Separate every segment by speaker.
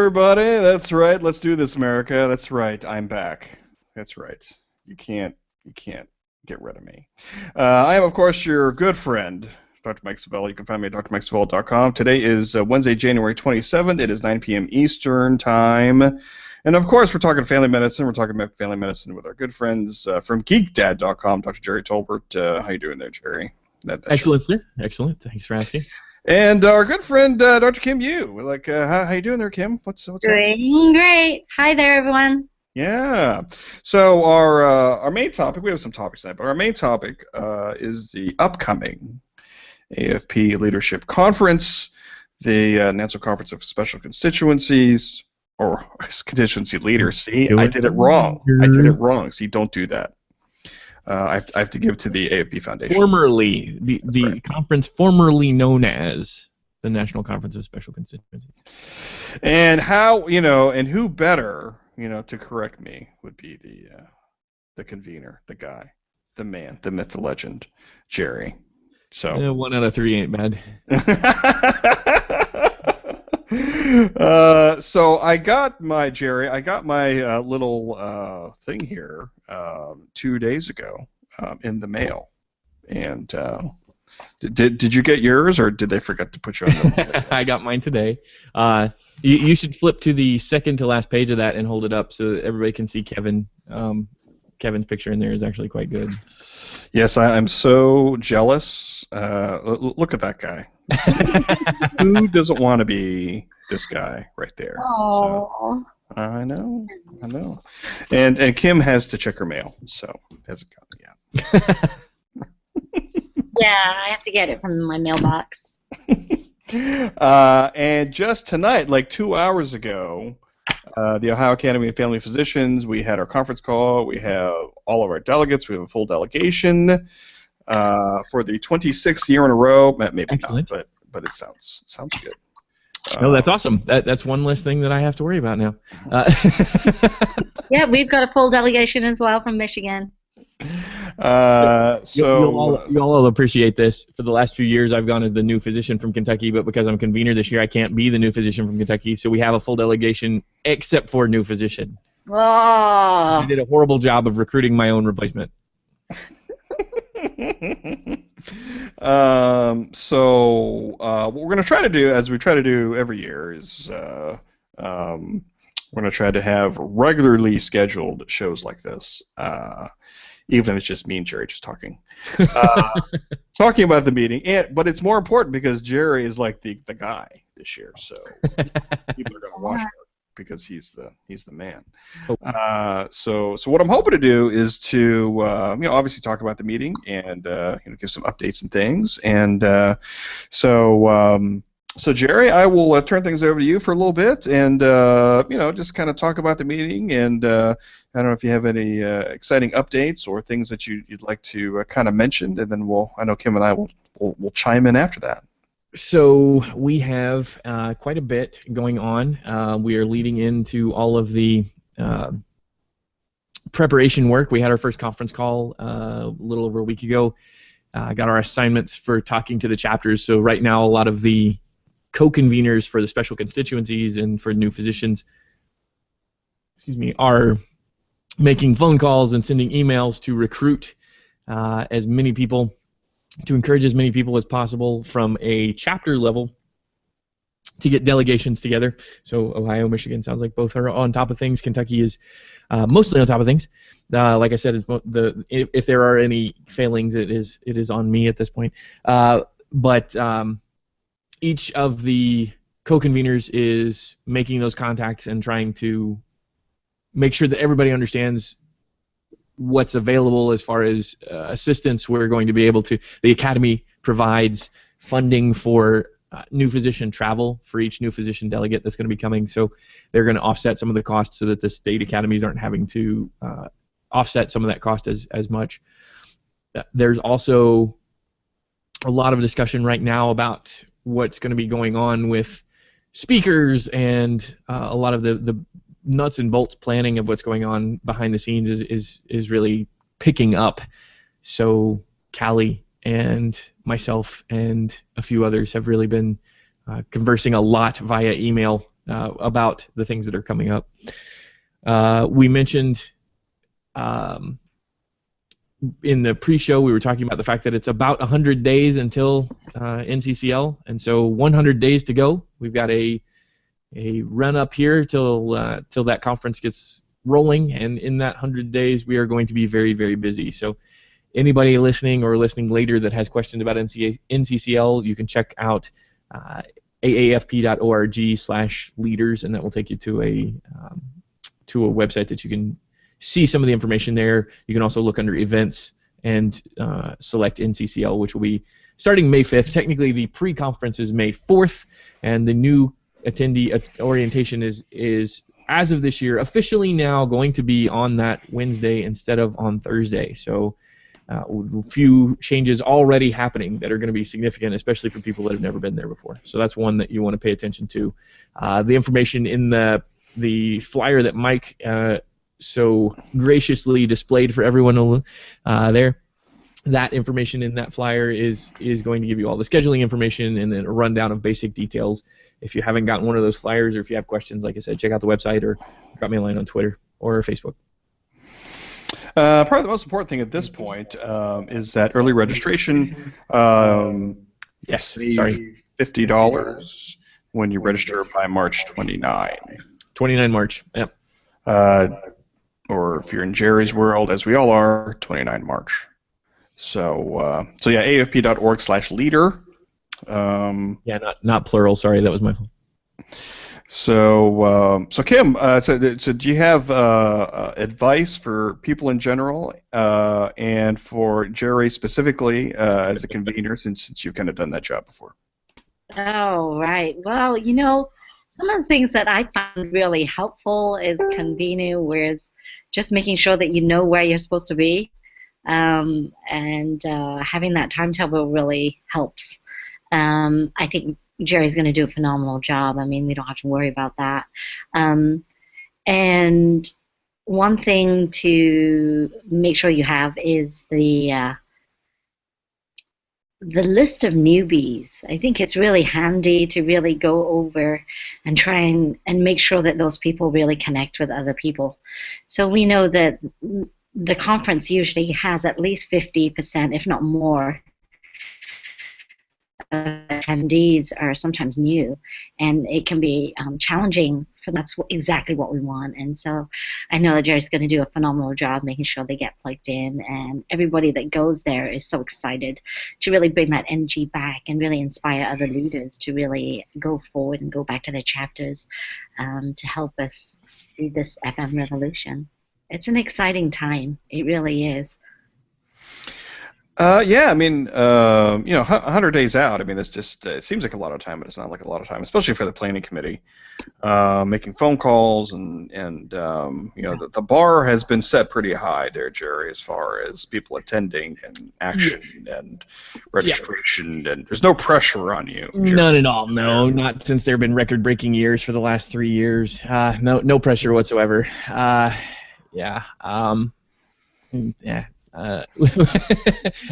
Speaker 1: everybody. That's right. Let's do this, America. That's right. I'm back. That's right. You can't get rid of me. I am, of course, your good friend, Dr. Mike Savella. You can find me at drmikesavella.com. Today is Wednesday, January 27th. It is 9 p.m. Eastern Time. And, of course, we're talking family medicine. We're talking about family medicine with our good friends from geekdad.com, Dr. Gerry Tolbert. How you doing there, Gerry?
Speaker 2: Excellent, sir. Excellent. Thanks for asking.
Speaker 1: And our good friend, Dr. Kim Yu. How you doing there, Kim? What's happening?
Speaker 3: Doing great. Hi there, everyone.
Speaker 1: Yeah. So our main topic, we have some topics tonight, but our main topic is the upcoming AFP Leadership Conference, the National Conference of Special Constituencies, or Constituency Leaders. See, I did it wrong. See, don't do that. I have to give to the AFP Foundation.
Speaker 2: Formerly, the conference formerly known as the National Conference of Special Constituencies.
Speaker 1: And and who better, to correct me would be the convener, the guy, the man, the myth, the legend, Gerry. So
Speaker 2: 1 out of 3 ain't bad.
Speaker 1: So I got my little thing here 2 days ago in the mail, and did you get yours, or did they forget to put you on the list?
Speaker 2: I got mine today. You should flip to the second to last page of that and hold it up so that everybody can see Kevin. Kevin's picture in there is actually quite good.
Speaker 1: Yes, I'm so jealous. Look at that guy. Who doesn't want to be this guy right there?
Speaker 3: Oh.
Speaker 1: So, I know. And Kim has to check her mail, so hasn't gotten it yet.
Speaker 3: Yeah, I have to get it from my mailbox.
Speaker 1: And just tonight, like 2 hours ago, the Ohio Academy of Family Physicians, we had our conference call. We have all of our delegates. We have a full delegation for the 26th year in a row. Maybe
Speaker 2: Excellent.
Speaker 1: not, but it sounds good.
Speaker 2: No, that's awesome. That's one less thing that I have to worry about now.
Speaker 3: Yeah, we've got a full delegation as well from Michigan.
Speaker 2: You'll all appreciate this. For the last few years, I've gone as the new physician from Kentucky, but because I'm convener this year, I can't be the new physician from Kentucky, so we have a full delegation except for new physician.
Speaker 3: Oh.
Speaker 2: I did a horrible job of recruiting my own replacement.
Speaker 1: So what we're going to try to do, as we try to do every year, is we're going to try to have regularly scheduled shows like this, even if it's just me and Gerry just talking, talking about the meeting. But it's more important because Gerry is like the guy this year, so people are going to watch it because he's the man. So what I'm hoping to do is to obviously talk about the meeting and give some updates and things. And so Gerry, I will turn things over to you for a little bit and just kind of talk about the meeting. And I don't know if you have any exciting updates or things that you'd like to kind of mention, and then I know Kim and I will chime in after that.
Speaker 2: So we have quite a bit going on. We are leading into all of the preparation work. We had our first conference call a little over a week ago. Got our assignments for talking to the chapters. So right now, a lot of the co-conveners for the special constituencies and for new physicians, are making phone calls and sending emails to recruit as many people, to encourage as many people as possible from a chapter level to get delegations together. So Ohio, Michigan sounds like both are on top of things. Kentucky is mostly on top of things. Like I said, if there are any failings, it is on me at this point. But each of the co-conveners is making those contacts and trying to make sure that everybody understands what's available as far as assistance. We're going to be able to. The Academy provides funding for new physician travel for each new physician delegate that's going to be coming, so they're going to offset some of the costs so that the state academies aren't having to offset some of that cost as much. There's also a lot of discussion right now about what's going to be going on with speakers, and a lot of the nuts and bolts planning of what's going on behind the scenes is really picking up. So Callie and myself and a few others have really been conversing a lot via email about the things that are coming up. We mentioned in the pre-show, we were talking about the fact that it's about 100 days until NCCL, and so 100 days to go. We've got a run up here till that conference gets rolling, and in that 100 days, we are going to be very, very busy. So anybody listening or listening later that has questions about NCCL, you can check out aafp.org/leaders, and that will take you to a website that you can see some of the information there. You can also look under events and select NCCL, which will be starting May 5th. Technically, the pre-conference is May 4th, and the new attendee orientation is, as of this year, officially now going to be on that Wednesday instead of on Thursday. So a few changes already happening that are going to be significant, especially for people that have never been there before. So that's one that you want to pay attention to. The information in the flyer that Mike so graciously displayed for everyone there, that information in that flyer is going to give you all the scheduling information and then a rundown of basic details. If you haven't gotten one of those flyers, or if you have questions, like I said, check out the website or drop me a line on Twitter or Facebook.
Speaker 1: Probably the most important thing at this point is that early registration.
Speaker 2: Yes,
Speaker 1: sorry. $50 when you register by March 29.
Speaker 2: 29 March, yep.
Speaker 1: Or if you're in Gerry's world, as we all are, 29 March. So yeah, aafp.org/leader.
Speaker 2: Yeah, not plural. Sorry, that was my fault.
Speaker 1: So Kim, so do you have advice for people in general, and for Gerry specifically as a convener, since you've kind of done that job before?
Speaker 3: Oh, right. Well, some of the things that I found really helpful is convening, whereas just making sure that you know where you're supposed to be, and having that timetable really helps. I think Gerry's going to do a phenomenal job. I mean, we don't have to worry about that. And one thing to make sure you have is the list of newbies. I think it's really handy to really go over and try and make sure that those people really connect with other people. So we know that the conference usually has at least 50%, if not more, attendees are sometimes new, and it can be challenging. That's exactly what we want, and so I know that Gerry's going to do a phenomenal job making sure they get plugged in, and everybody that goes there is so excited to really bring that energy back and really inspire other leaders to really go forward and go back to their chapters to help us do this FM revolution. It's an exciting time. It really is.
Speaker 1: Yeah, I mean, 100 days out. I mean, it's just it seems like a lot of time, but it's not like a lot of time, especially for the planning committee, making phone calls and the bar has been set pretty high there, Gerry, as far as people attending and action and registration, and there's no pressure on you, Gerry.
Speaker 2: None at all. No, not since there have been record-breaking years for the last 3 years. No pressure whatsoever. Yeah.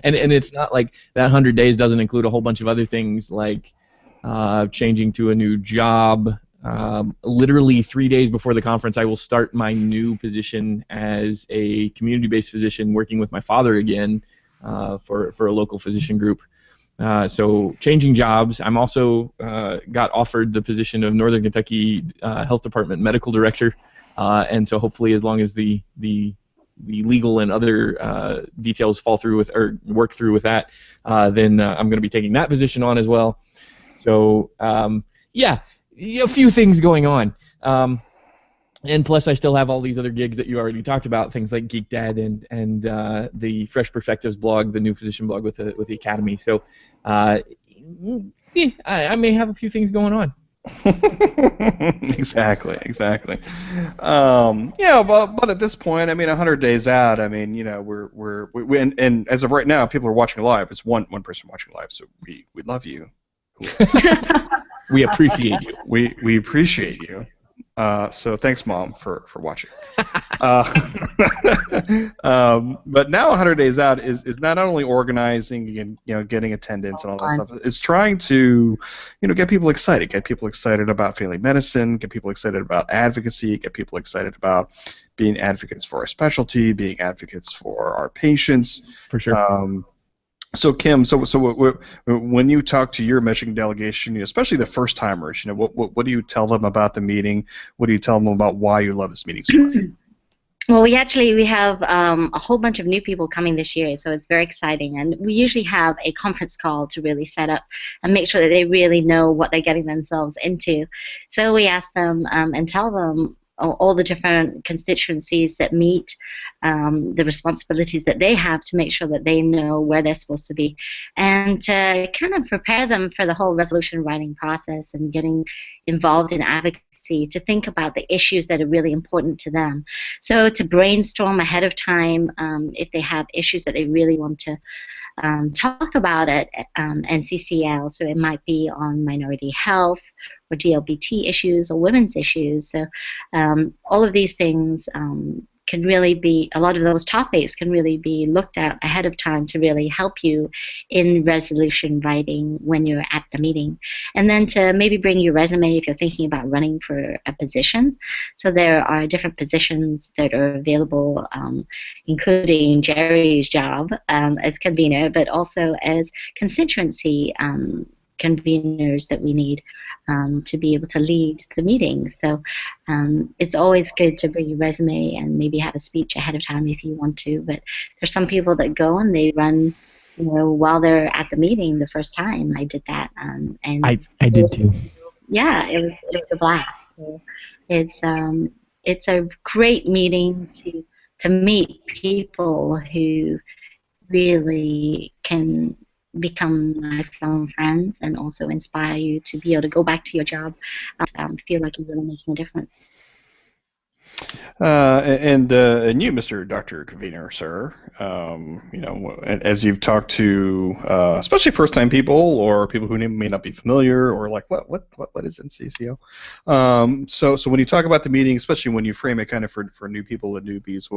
Speaker 2: And it's not like that 100 days doesn't include a whole bunch of other things like changing to a new job. Literally 3 days before the conference, I will start my new position as a community-based physician working with my father again for a local physician group. So changing jobs. I'm also got offered the position of Northern Kentucky Health Department medical director, and so hopefully as long as the legal and other details fall through with or work through with that, then I'm going to be taking that position on as well. So yeah, a few things going on. And plus, I still have all these other gigs that you already talked about, things like Geek Dad and the Fresh Perspectives blog, the new physician blog with the Academy. So yeah, I may have a few things going on.
Speaker 1: Exactly. Yeah, but at this point, I mean, 100 days out, I mean, we and as of right now, people are watching live. It's one person watching live, so we love you.
Speaker 2: We appreciate you.
Speaker 1: We appreciate you. So thanks, Mom, for watching. But now 100 Days Out is not only organizing and getting attendance and all that stuff. It's trying to get people excited about family medicine, get people excited about advocacy, get people excited about being advocates for our specialty, being advocates for our patients.
Speaker 2: For sure.
Speaker 1: So Kim, when you talk to your Michigan delegation, especially the first timers, what do you tell them about the meeting? What do you tell them about why you love this meeting so much?
Speaker 3: Well, we have a whole bunch of new people coming this year, so it's very exciting. And we usually have a conference call to really set up and make sure that they really know what they're getting themselves into. So we ask them and tell them all the different constituencies that meet, the responsibilities that they have to make sure that they know where they're supposed to be, and to kind of prepare them for the whole resolution writing process and getting involved in advocacy, to think about the issues that are really important to them. So to brainstorm ahead of time if they have issues that they really want to talk about at NCCL. So it might be on minority health or DLBT issues or women's issues. So all of these things can really be, a lot of those topics can really be looked at ahead of time to really help you in resolution writing when you're at the meeting. And then to maybe bring your resume if you're thinking about running for a position. So there are different positions that are available, including Gerry's job as convener, but also as constituency conveners that we need to be able to lead the meetings. So it's always good to bring your resume and maybe have a speech ahead of time if you want to. But there's some people that go and they run, while they're at the meeting the first time. I did that, and
Speaker 2: I did too.
Speaker 3: Yeah, it was a blast. So it's a great meeting to meet people who really can become lifelong friends and also inspire you to be able to go back to your job and feel like you're really making a difference.
Speaker 1: And you, Mr. Dr. Convener, sir, as you've talked to especially first-time people or people who may not be familiar or like what is NCCO? So when you talk about the meeting, especially when you frame it kind of for new people and newbies,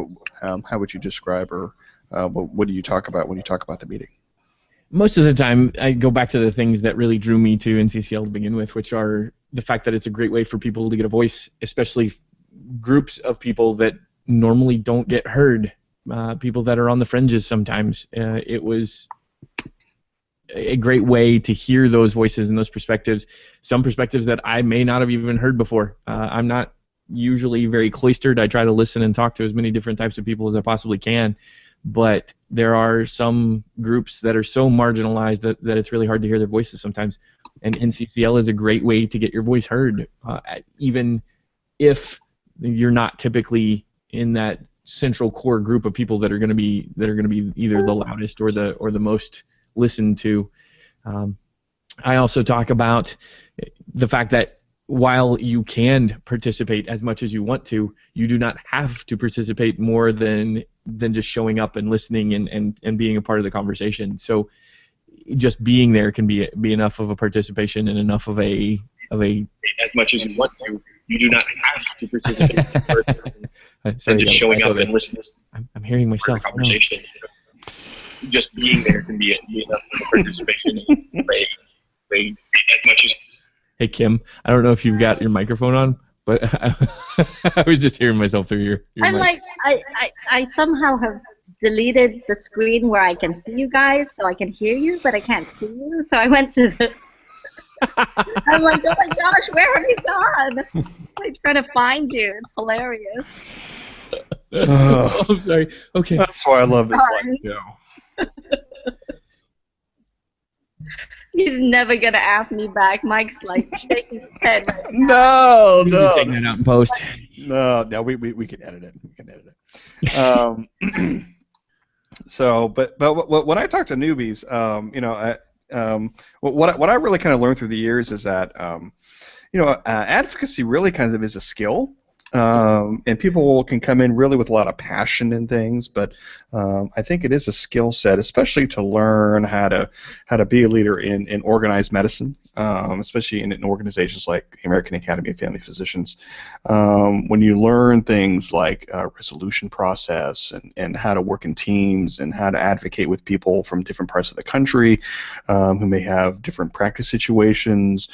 Speaker 1: how would you describe or what do you talk about when you talk about the meeting?
Speaker 2: Most of the time, I go back to the things that really drew me to NCCL to begin with, which are the fact that it's a great way for people to get a voice, especially groups of people that normally don't get heard, people that are on the fringes sometimes. It was a great way to hear those voices and those perspectives, some perspectives that I may not have even heard before. I'm not usually very cloistered. I try to listen and talk to as many different types of people as I possibly can. But there are some groups that are so marginalized that it's really hard to hear their voices sometimes. And NCCL is a great way to get your voice heard, even if you're not typically in that central core group of people that are going to be either the loudest or the most listened to. I also talk about the fact that while you can participate as much as you want to, you do not have to participate more than just showing up and listening and being a part of the conversation. So just being there can be enough of a participation and enough of a as much as you want to. You do not have to participate and just showing up and listening. I'm hearing myself. Conversation. Just being there can be enough of a participation as much as. Hey Kim, I don't know if you've got your microphone on, but I was just hearing myself through your
Speaker 3: I'm
Speaker 2: mic.
Speaker 3: like, I somehow have deleted the screen where I can see you guys, so I can hear you, but I can't see you. So I went to the. I'm like, oh my gosh, where have you gone? I'm trying to find you. It's hilarious.
Speaker 2: Oh, I'm sorry. Okay.
Speaker 1: That's why I love this live show.
Speaker 3: He's never gonna ask me back. Mike's like shaking his head right
Speaker 1: No.
Speaker 3: now.
Speaker 2: You can take that out in post.
Speaker 1: No, we can edit it. We can edit it. So, but when I talk to newbies, what I really kind of learned through the years is that advocacy really kind of is a skill. And people can come in really with a lot of passion in things, but I think it is a skill set, especially to learn how to be a leader in organized medicine, especially in organizations like the American Academy of Family Physicians. When you learn things like resolution process and how to work in teams and how to advocate with people from different parts of the country who may have different practice situations.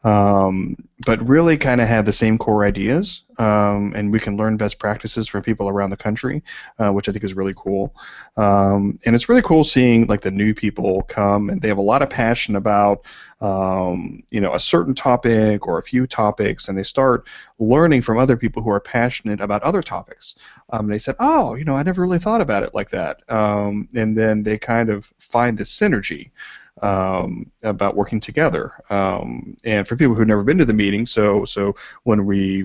Speaker 1: But really kind of have the same core ideas, and we can learn best practices from people around the country, which I think is really cool. And it's really cool seeing like the new people come, and they have a lot of passion about a certain topic or a few topics, and they start learning from other people who are passionate about other topics. They said, "Oh, I never really thought about it like that," and then they kind of find this synergy about working together. And for people who've never been to the meeting, so when we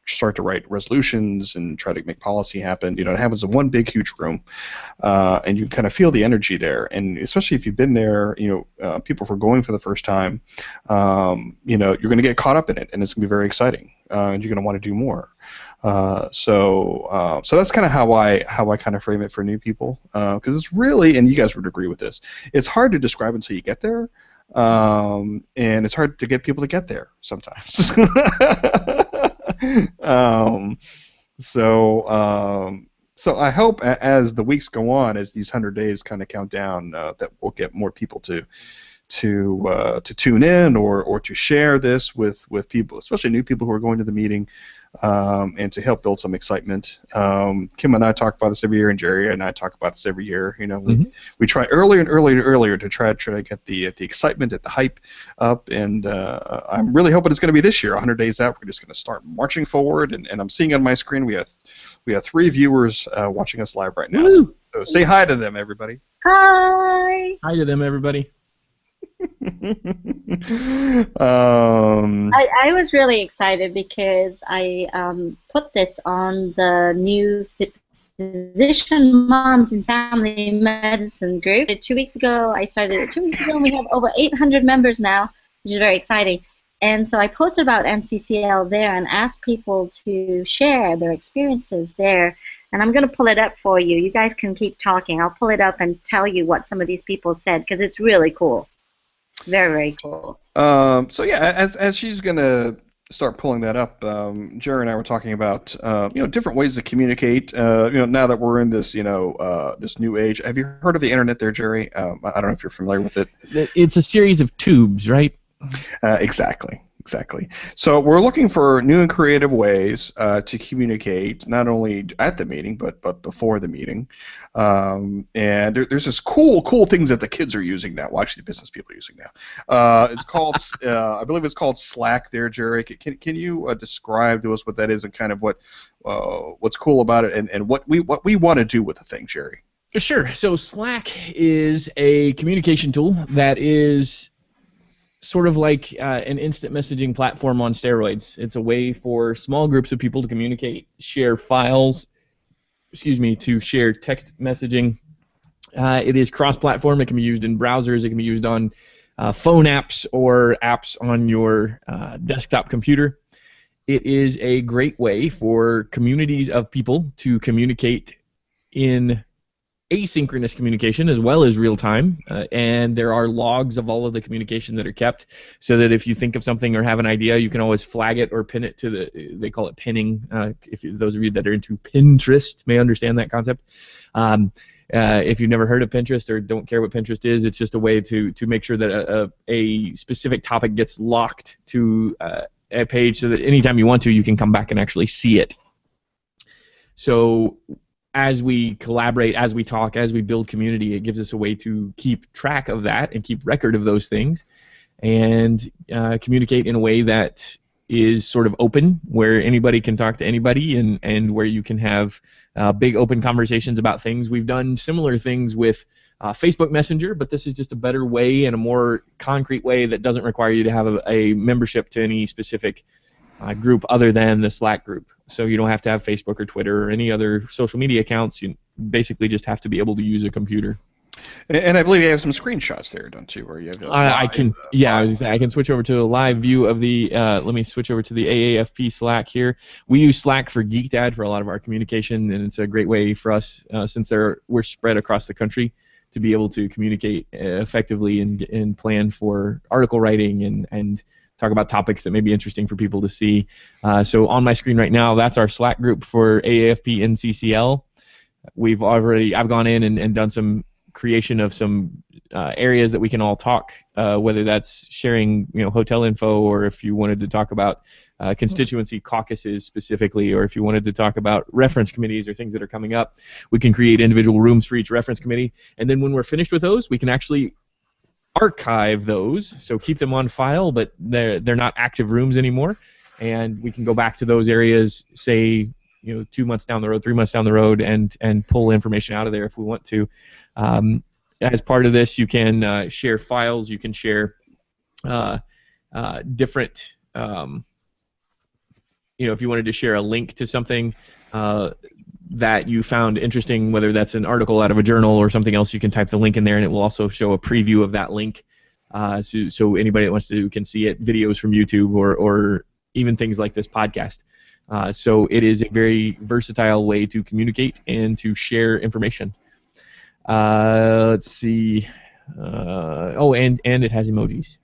Speaker 1: start to write resolutions and try to make policy happen, it happens in one big huge room, and you kind of feel the energy there. And especially if you've been there, people who are going for the first time, you're going to get caught up in it, and it's going to be very exciting, and you're going to want to do more. So that's kind of how I kind of frame it for new people, because it's really, and you guys would agree with this, it's hard to describe until you get there, and it's hard to get people to get there sometimes. So I hope as the weeks go on, as these 100 days kind of count down, that we'll get more people to tune in or to share this with people, especially new people who are going to the meeting, and to help build some excitement. Kim and I talk about this every year, and Gerry and I talk about this every year. We try earlier and earlier and earlier to try to get the excitement, at the hype up, and I'm really hoping it's going to be this year. 100 days out, we're just going to start marching forward, and I'm seeing on my screen we have 3 viewers watching us live right now. So say hi to them, everybody.
Speaker 3: Hi.
Speaker 2: Hi to them, everybody.
Speaker 3: I was really excited because I put this on the new Physician Moms and Family Medicine group. 2 weeks ago, I started it 2 weeks ago, and we have over 800 members now, which is very exciting. And so I posted about NCCL there and asked people to share their experiences there. And I'm going to pull it up for you. You guys can keep talking. I'll pull it up and tell you what some of these people said, because it's really cool. Very, very cool.
Speaker 1: So yeah, as she's gonna start pulling that up, Gerry and I were talking about different ways to communicate. Now that we're in this this new age. Have you heard of the internet there, Gerry? I don't know if you're familiar with it.
Speaker 2: It's a series of tubes, right?
Speaker 1: Exactly. So we're looking for new and creative ways to communicate, not only at the meeting but before the meeting. And there's this cool things that the kids are using now. Well, actually, the business people are using now. It's called, I believe it's called Slack. There, Gerry. Can you describe to us what that is and kind of what's cool about it and what we want to do with the thing, Gerry?
Speaker 2: Sure. So Slack is a communication tool that is sort of like an instant messaging platform on steroids. It's a way for small groups of people to communicate, share files, to share text messaging. It is cross-platform. It can be used in browsers. It can be used on phone apps or apps on your desktop computer. It is a great way for communities of people to communicate in asynchronous communication as well as real time, and there are logs of all of the communication that are kept, so that if you think of something or have an idea, you can always flag it or pin it to they call it pinning. Those of you that are into Pinterest may understand that concept. If you've never heard of Pinterest or don't care what Pinterest is, it's just a way to make sure that a specific topic gets locked to a page, so that anytime you want to, you can come back and actually see it. So as we collaborate, as we talk, as we build community, it gives us a way to keep track of that and keep record of those things, and communicate in a way that is sort of open, where anybody can talk to anybody, and where you can have big open conversations about things. We've done similar things with Facebook Messenger, but this is just a better way and a more concrete way that doesn't require you to have a membership to any specific group other than the Slack group. So you don't have to have Facebook or Twitter or any other social media accounts. You basically just have to be able to use a computer.
Speaker 1: And I believe you have some screenshots there, don't you? Where you have
Speaker 2: I
Speaker 1: live.
Speaker 2: can, yeah, I was gonna say, I can switch over to a live view of the. Let me switch over to the AAFP Slack here. We use Slack for GeekDad for a lot of our communication, and it's a great way for us since we're spread across the country to be able to communicate effectively and plan for article writing and talk about topics that may be interesting for people to see. So on my screen right now, that's our Slack group for AAFP NCCL. I've gone in and done some creation of some areas that we can all talk, whether that's sharing, hotel info, or if you wanted to talk about constituency caucuses specifically, or if you wanted to talk about reference committees or things that are coming up, we can create individual rooms for each reference committee. And then when we're finished with those, we can actually archive those, so keep them on file, but they're not active rooms anymore. And we can go back to those areas, say, 2 months down the road, 3 months down the road, and pull information out of there if we want to. As part of this, you can share files. You can share different. If you wanted to share a link to something that you found interesting, whether that's an article out of a journal or something else, you can type the link in there, and it will also show a preview of that link, so anybody that wants to can see it. Videos from YouTube or even things like this podcast. So it is a very versatile way to communicate and to share information. Let's see. And it has emojis.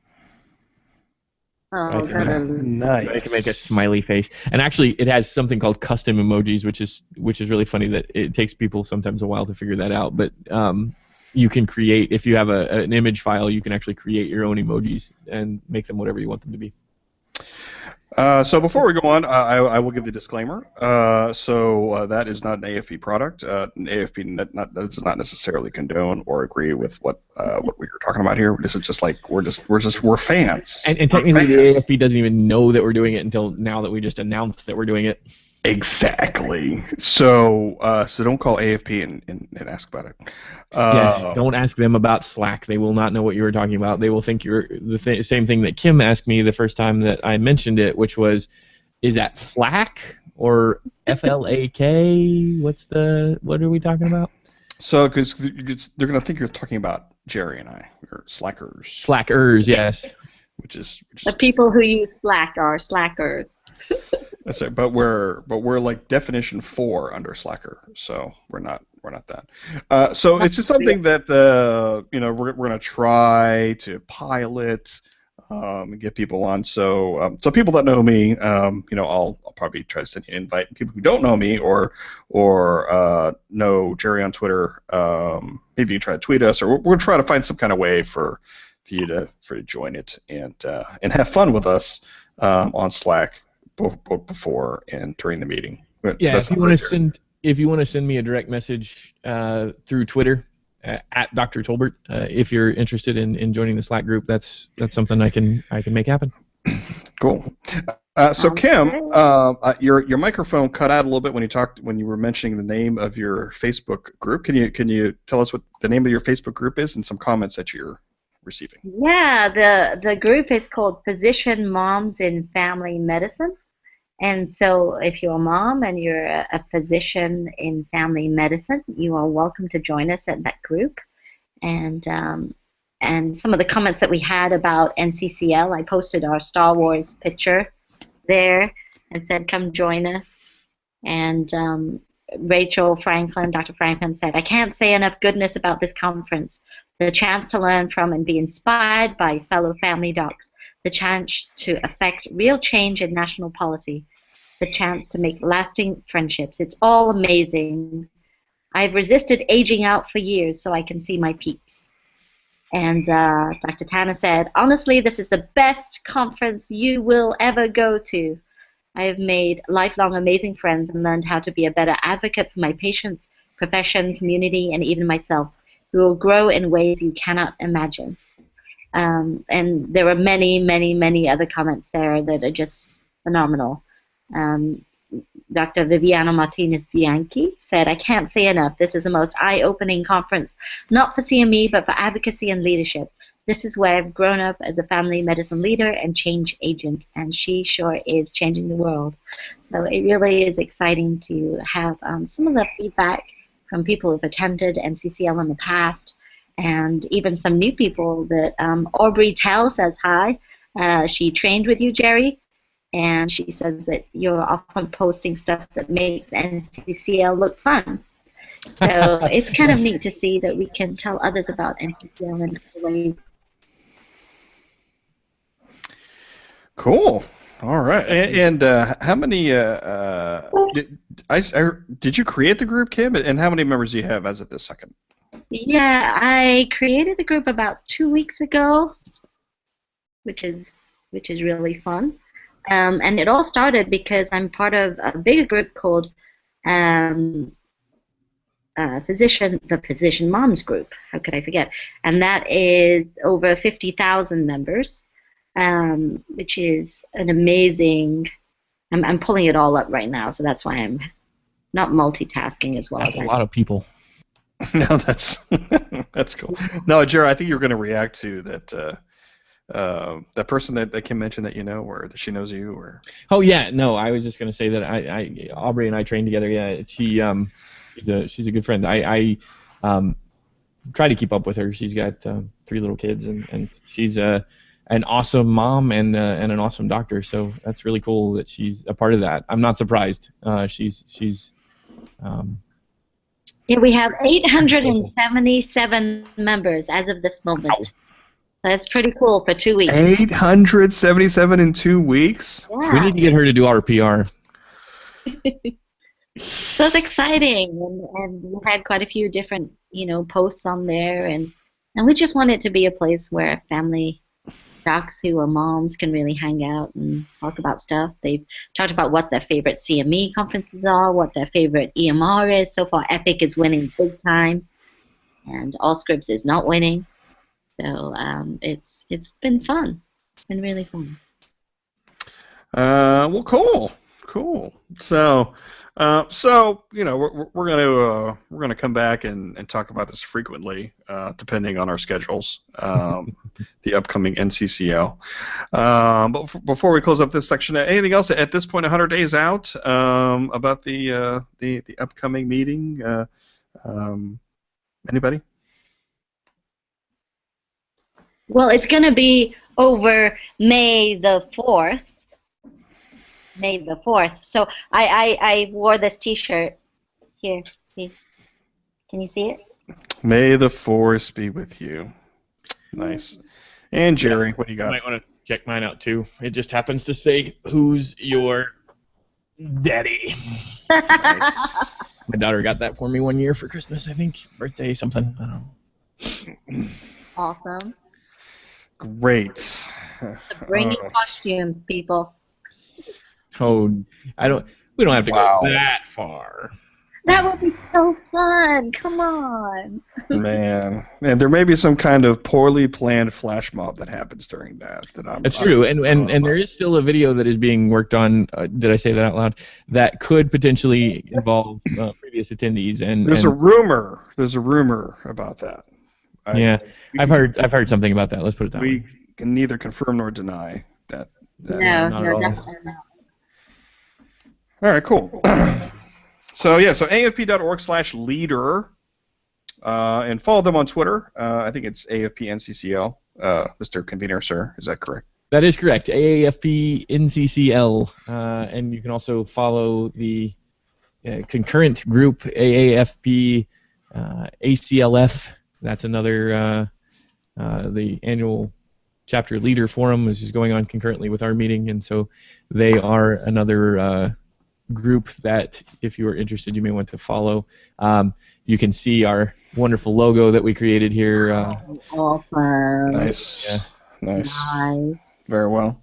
Speaker 3: Oh,
Speaker 2: So
Speaker 1: Nice.
Speaker 2: I can make a smiley face, and actually, it has something called custom emojis, which is really funny. That it takes people sometimes a while to figure that out, but you can create, if you have an image file, you can actually create your own emojis and make them whatever you want them to be.
Speaker 1: So before we go on, I will give the disclaimer. That is not an AFP product. AFP does not necessarily condone or agree with what we were talking about here. This is just like we're fans.
Speaker 2: And technically, the AFP doesn't even know that we're doing it until now that we just announced that we're doing it.
Speaker 1: Exactly. So don't call AFP and ask about it.
Speaker 2: Yes, don't ask them about Slack. They will not know what you were talking about. They will think you're the same thing that Kim asked me the first time that I mentioned it, which was, is that Flack or FLAK? What are we talking about?
Speaker 1: So because they're going to think you're talking about Gerry and I. We're slackers.
Speaker 2: Slackers, yes.
Speaker 1: Which is
Speaker 3: the people who use Slack are slackers.
Speaker 1: That's right, but we're like definition 4 under Slacker, so we're not that. So it's just something that we're gonna try to pilot and get people on. So people that know me, I'll probably try to send you an invite. People who don't know me or know Gerry on Twitter, maybe you can try to tweet us, or we're gonna try to find some kind of way for you to join it and have fun with us on Slack. Both before and during the meeting.
Speaker 2: Yeah, if you want to send me a direct message through Twitter at Dr. Tolbert, if you're interested in joining the Slack group, that's something I can make happen.
Speaker 1: Cool. So Kim, your microphone cut out a little bit when you were mentioning the name of your Facebook group. Can you tell us what the name of your Facebook group is and some comments that you're receiving?
Speaker 3: Yeah, the group is called Physician Moms in Family Medicine. And so if you're a mom and you're a physician in family medicine, you are welcome to join us at that group. And some of the comments that we had about NCCL, I posted our Star Wars picture there and said, come join us. And Dr. Franklin said, I can't say enough goodness about this conference. The chance to learn from and be inspired by fellow family docs. The chance to affect real change in national policy, the chance to make lasting friendships. It's all amazing. I've resisted aging out for years so I can see my peeps. And Dr. Tanner said, honestly, this is the best conference you will ever go to. I have made lifelong amazing friends and learned how to be a better advocate for my patients, profession, community, and even myself. We will grow in ways you cannot imagine. And there were many, many, many other comments there that are just phenomenal. Dr. Viviana Martinez-Bianchi said, I can't say enough. This is the most eye-opening conference, not for CME, but for advocacy and leadership. This is where I've grown up as a family medicine leader and change agent, and she sure is changing the world. So it really is exciting to have some of the feedback from people who've attended NCCL in the past and even some new people that Aubrey Tell says hi. She trained with you, Gerry, and she says that you're often posting stuff that makes NCCL look fun. So it's kind of neat to see that we can tell others about NCCL in other ways.
Speaker 1: Cool. All right. And how many? Did you create the group, Kim? And how many members do you have as of this second?
Speaker 3: Yeah, I created the group about 2 weeks ago, which is really fun. And it all started because I'm part of a bigger group called the Physician Moms Group. How could I forget? And that is over 50,000 members, which is an amazing. I'm pulling it all up right now, so that's why I'm not multitasking as well.
Speaker 2: That's a lot of people.
Speaker 1: No, that's that's cool. No, Gerry, I think you're going to react to that. That person that Kim mentioned that you know, or that she knows you, or.
Speaker 2: Oh yeah, no, I was just going to say that Aubrey and I trained together. Yeah, she's a good friend. I try to keep up with her. She's got 3 little kids, and she's an awesome mom and an awesome doctor. So that's really cool that she's a part of that. I'm not surprised. She's
Speaker 3: Yeah, we have 877 members as of this moment.
Speaker 2: Wow.
Speaker 3: That's pretty cool for 2 weeks.
Speaker 1: 877 in 2 weeks.
Speaker 3: Yeah.
Speaker 2: We need to get her to do our PR.
Speaker 3: So it's exciting, and we had quite a few different, posts on there, and we just want it to be a place where family docs who are moms can really hang out and talk about stuff. They've talked about what their favorite CME conferences are, what their favorite EMR is. So far, Epic is winning big time, and Allscripts is not winning. So it's been fun. It's been really fun.
Speaker 1: Well, cool. So, we're gonna come back and talk about this frequently, depending on our schedules. The upcoming NCCL. But before we close up this section, anything else at this point, 100 days out, about the upcoming meeting? Anybody?
Speaker 3: Well, it's going to be over May the 4th. May the 4th. So I wore this T-shirt. Here, see. Can you see it?
Speaker 1: May the Force be with you. Nice. And Gerry, what do you got?
Speaker 2: You might want to check mine out too. It just happens to say, "Who's your daddy?" Nice. My daughter got that for me one year for Christmas, I think. Birthday, something. I don't know.
Speaker 3: Awesome.
Speaker 1: Great.
Speaker 3: So bring your costumes, people.
Speaker 2: Oh, we don't have to go that far.
Speaker 3: That would be so fun. Come on.
Speaker 1: Man, and there may be some kind of poorly planned flash mob that happens during that.
Speaker 2: That's true, and there is still a video that is being worked on. Did I say that out loud? That could potentially involve previous attendees. And
Speaker 1: there's a rumor. There's a rumor about that.
Speaker 2: I've heard something about that. Let's put it that way.
Speaker 1: We can neither confirm nor deny that.
Speaker 3: No, definitely not.
Speaker 1: All right, cool. So AFP.org/leader, and follow them on Twitter. I think it's AFP-NCCL. Mr. Convener, sir, is that correct?
Speaker 2: That is correct. AAFP-NCCL, and you can also follow the concurrent group AAFP-ACLF. That's another the annual chapter leader forum, which is going on concurrently with our meeting, and so they are another group that, if you are interested, you may want to follow. You can see our wonderful logo that we created here.
Speaker 3: Awesome.
Speaker 1: Nice.
Speaker 2: Yeah.
Speaker 3: Nice.
Speaker 1: Very well.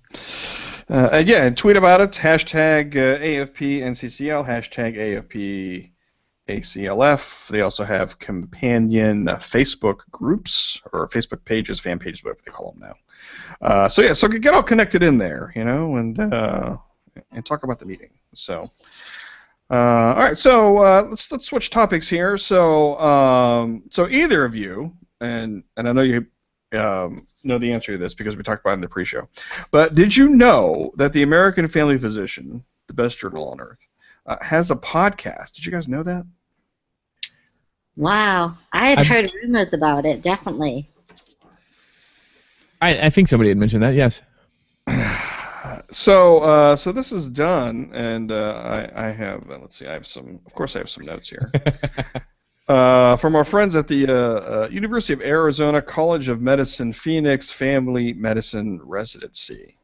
Speaker 1: And tweet about it. Hashtag AFP-NCCL. Hashtag AFP-ACLF. They also have companion Facebook groups, or Facebook pages, fan pages, whatever they call them now. So get all connected in there, and talk about the meeting. So, all right. So let's switch topics here. So either of you, and I know you know the answer to this because we talked about it in the pre-show, but did you know that the American Family Physician, the best journal on earth, has a podcast? Did you guys know that?
Speaker 3: Wow. I had
Speaker 2: I,
Speaker 3: heard rumors about it, definitely.
Speaker 2: I think somebody had mentioned that. Yes.
Speaker 1: So this is done, and I have let's see, of course I have some notes here. From our friends at the University of Arizona College of Medicine Phoenix Family Medicine Residency.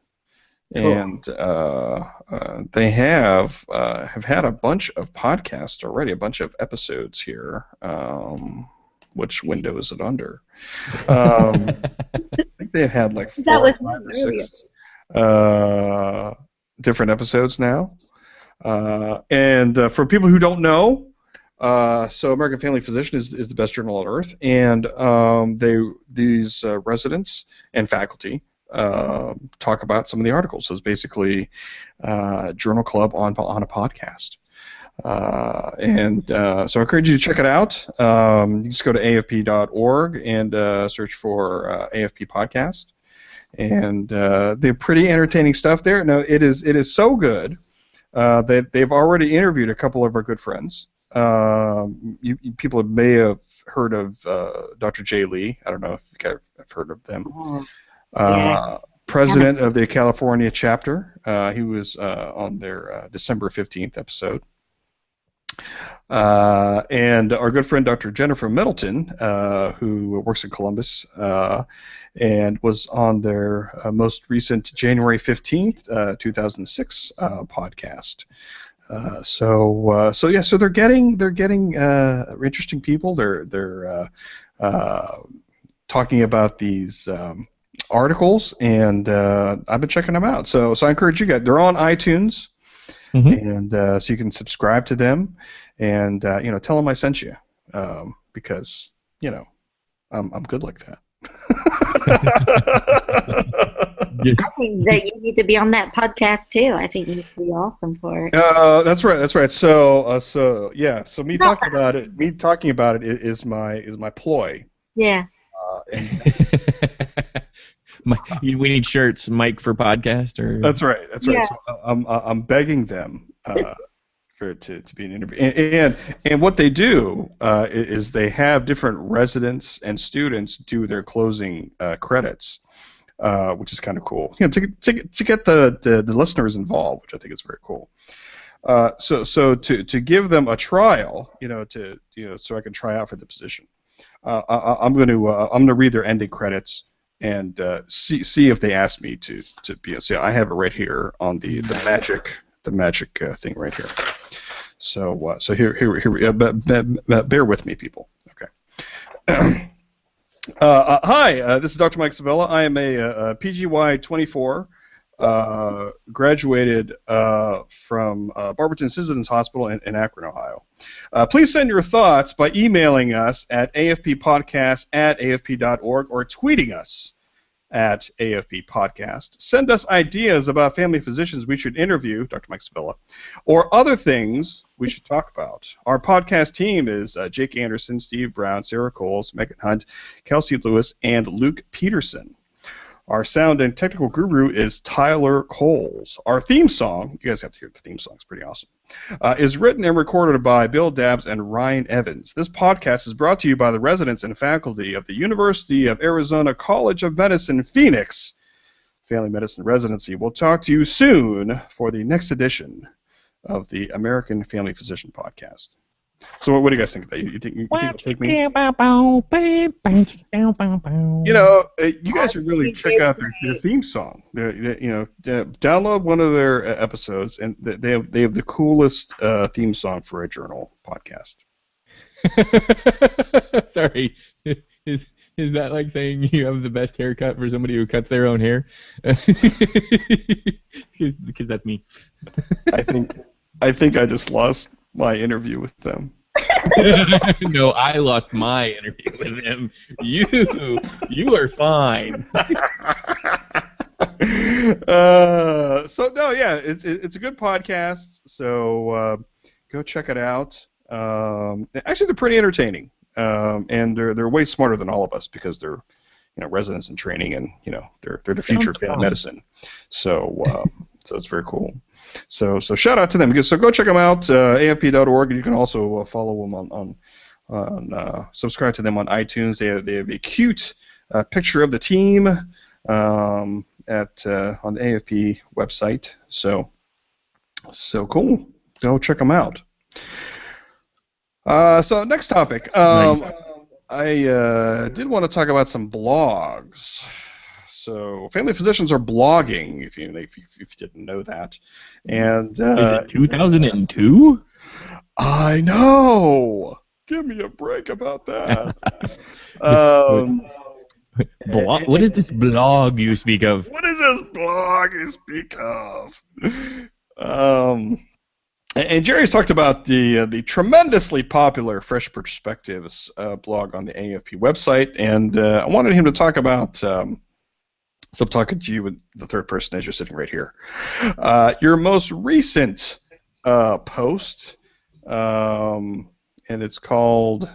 Speaker 2: Cool.
Speaker 1: And they have had a bunch of podcasts already, a bunch of episodes here. Which window is it under? I think they had like
Speaker 3: That
Speaker 1: 4 or
Speaker 3: was
Speaker 1: 5 or
Speaker 3: earlier.
Speaker 1: 6 different episodes now. And for people who don't know, so American Family Physician is the best journal on earth, and these residents and faculty talk about some of the articles. So it's basically journal club on a podcast. So I encourage you to check it out. You just go to afp.org and search for AFP podcast. And they're pretty entertaining stuff there. No, it is so good that they've already interviewed a couple of our good friends. People may have heard of Dr. Jay Lee. I don't know if you guys have heard of them.
Speaker 3: Oh, yeah.
Speaker 1: President of the California chapter. He was on their December 15th episode. And our good friend Dr. Jennifer Middleton, who works in Columbus, and was on their most recent January 15th, 2006 podcast. So they're getting interesting people. They're talking about these articles, and I've been checking them out. So I encourage you guys. They're on iTunes.
Speaker 2: Mm-hmm.
Speaker 1: And so you can subscribe to them, and tell them I sent you, because I'm good like that.
Speaker 2: Yes.
Speaker 3: I think that you need to be on that podcast too. I think you'd be awesome for it.
Speaker 1: That's right. So me
Speaker 3: No.
Speaker 1: talking about it is my ploy.
Speaker 3: Yeah.
Speaker 1: And
Speaker 2: We need shirts, Mike for podcast, or
Speaker 1: that's right.
Speaker 3: Yeah.
Speaker 1: So I'm begging them for it to be an interview, and what they do is they have different residents and students do their closing credits, which is kind of cool. To get the listeners involved, which I think is very cool. So to give them a trial, so I can try out for the position. I'm going to read their ending credits and see if they ask me to be. See, I have it right here on the magic thing right here. So here, bear with me, people. Okay. Hi, this is Dr. Mike Savella. I am a PGY 24. Graduated from Barberton Citizens Hospital in Akron, Ohio. Please send your thoughts by emailing us at afppodcast@afp.org or tweeting us at afppodcast. Send us ideas about family physicians we should interview, Dr. Mike Savella, or other things we should talk about. Our podcast team is Jake Anderson, Steve Brown, Sarah Coles, Megan Hunt, Kelsey Lewis, and Luke Peterson. Our sound and technical guru is Tyler Coles. Our theme song, you guys have to hear the theme song, it's pretty awesome, is written and recorded by Bill Dabbs and Ryan Evans. This podcast is brought to you by the residents and faculty of the University of Arizona College of Medicine, Phoenix Family Medicine Residency. We'll talk to you soon for the next edition of the American Family Physician Podcast. So what do you guys think of that? You think it'll take me? You guys should really check out their theme song. Download one of their episodes, and they have the coolest theme song for a journal podcast.
Speaker 2: Sorry, is that like saying you have the best haircut for somebody who cuts their own hair? Because that's me.
Speaker 1: I think I just lost my interview with them.
Speaker 2: No, I lost my interview with him. You are fine.
Speaker 1: It's a good podcast. So go check it out. Actually, they're pretty entertaining, and they're way smarter than all of us because they're residents in training, and they're the future of family medicine. So it's very cool. So shout out to them. So go check them out, afp.org, and you can also follow them subscribe to them on iTunes. They have a cute picture of the team on the AFP website. So cool. Go check them out. So next topic.
Speaker 2: Nice.
Speaker 1: I did want to talk about some blogs. So family physicians are blogging, if you didn't know that. And
Speaker 2: Is it 2002?
Speaker 1: I know. Give me a break about that.
Speaker 2: What is this blog you speak of?
Speaker 1: What is this blog you speak of? And Gerry's talked about the tremendously popular Fresh Perspectives blog on the AFP website, and I wanted him to talk about. So I'm talking to you in the third person as you're sitting right here. Your most recent post, and it's called